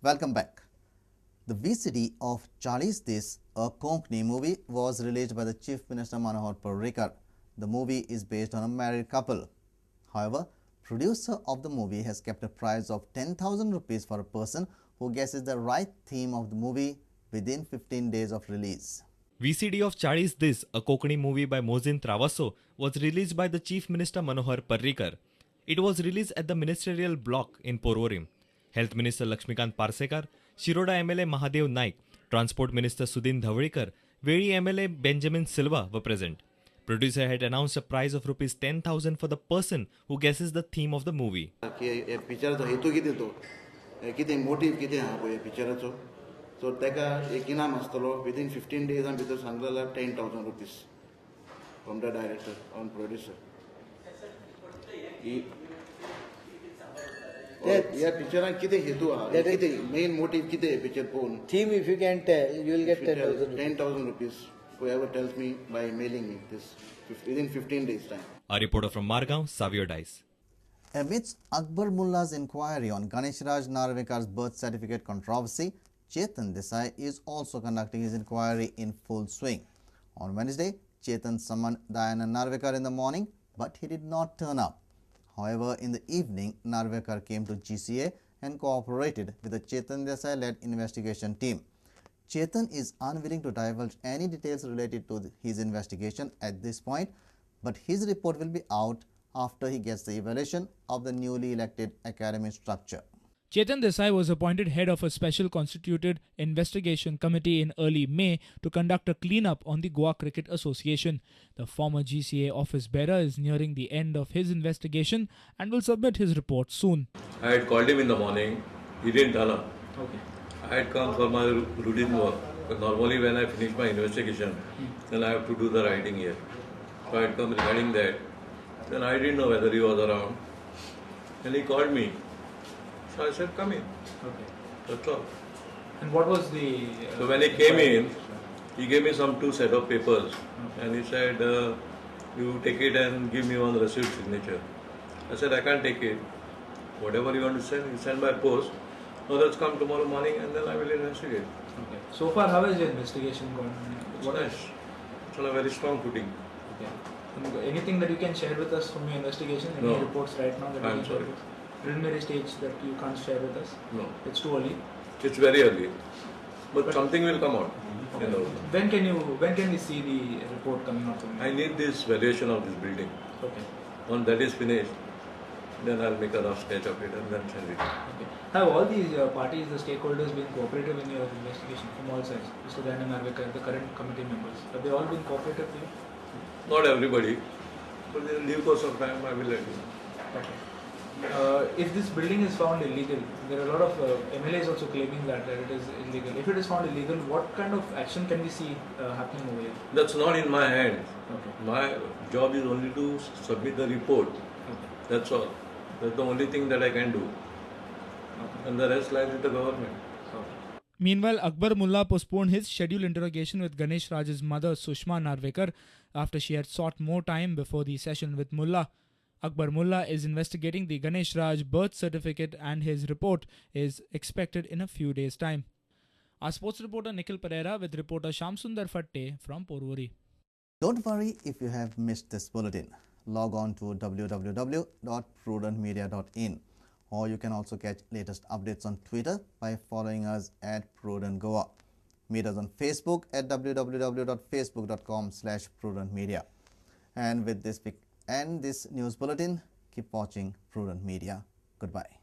Welcome back. The VCD of Charlie's This, a Konkani movie, was released by the Chief Minister Manohar Parrikar. The movie is based on a married couple. However, producer of the movie has kept a price of 10,000 rupees for a person who guesses the right theme of the movie within 15 days of release. VCD of Charlie's This, a Konkani movie by Mohsin Travasso, was released by the Chief Minister Manohar Parrikar. It was released at the ministerial block in Porvorim. Health Minister Lakshmikant Parsekar, Shiroda MLA Mahadev Naik, Transport Minister Sudin Dhawadekar, Vedi MLA Benjamin Silva were present. Producer had announced a prize of rupees 10,000 for the person who guesses the theme of the movie. So within 15 days and within 10,000 rupees from the director and producer. Main motive picture theme, if you can tell, you will get 10,000 rupees. Whoever tells me by mailing me this within 15 days time. A reporter from Margaon, Savio Dice. Amidst Akbar Mullah's inquiry on Ganesh Raj Narvekar's birth certificate controversy, Chetan Desai is also conducting his inquiry in full swing. On Wednesday, Chetan summoned Diana Narvekar in the morning, but he did not turn up. However, in the evening, Narvekar came to GCA and cooperated with the Chetan Desai-led investigation team. Chetan is unwilling to divulge any details related to his investigation at this point, but his report will be out after he gets the evaluation of the newly elected academy structure. Chetan Desai was appointed head of a special constituted investigation committee in early May to conduct a clean-up on the Goa Cricket Association. The former GCA office bearer is nearing the end of his investigation and will submit his report soon. I had called him in the morning. He didn't turn up. Okay. I had come for my routine work. But normally when I finish my investigation, then I have to do the writing here. So I had come regarding that. Then I didn't know whether he was around. Then he called me. So I said, come in. Okay. That's all. And what was the... so when he came in, he gave me two set of papers. And he said, you take it and give me one receipt signature. I said, I can't take it. Whatever you want to send, you send by post. No, let's come tomorrow morning and then I will investigate. Okay. So far, how has your investigation gone? It's nice. It's on a very strong footing. Okay. And anything that you can share with us from your investigation? Any No. reports right now that I'm you can sorry. share with us? Preliminary stage that you can't share with us? No. It's too early? It's very early. But something will come out. Okay. You know. When can we see the report coming out from you? I need this valuation of this building. Okay. Once that is finished, then I'll make a rough sketch of it and then send it. Okay. Have all these parties, the stakeholders, been cooperative in your investigation from all sides? Mr. Diana Narvekar, the current committee members, have they all been cooperative to you? Not everybody, but in due course of time I will let you know. Okay. If this building is found illegal, there are a lot of MLAs also claiming that it is illegal. If it is found illegal, what kind of action can we see happening over here? That's not in my hands. Okay. My job is only to submit the report. Okay. That's all. That's the only thing that I can do. Okay. And the rest lies with the government. Okay. Meanwhile, Akbar Mullah postponed his scheduled interrogation with Ganesh Raj's mother Sushma Narvekar after she had sought more time before the session with Mullah. Akbar Mullah is investigating the Ganesh Raj birth certificate and his report is expected in a few days' time. Our sports reporter Nikhil Pereira with reporter Shamsundar Fatte from Porvorim. Don't worry if you have missed this bulletin. Log on to www.prudentmedia.in, or you can also catch latest updates on Twitter by following us at Prudent Goa. Meet us on Facebook at www.facebook.com/prudentmedia. And with this news bulletin, keep watching Prudent Media. Goodbye.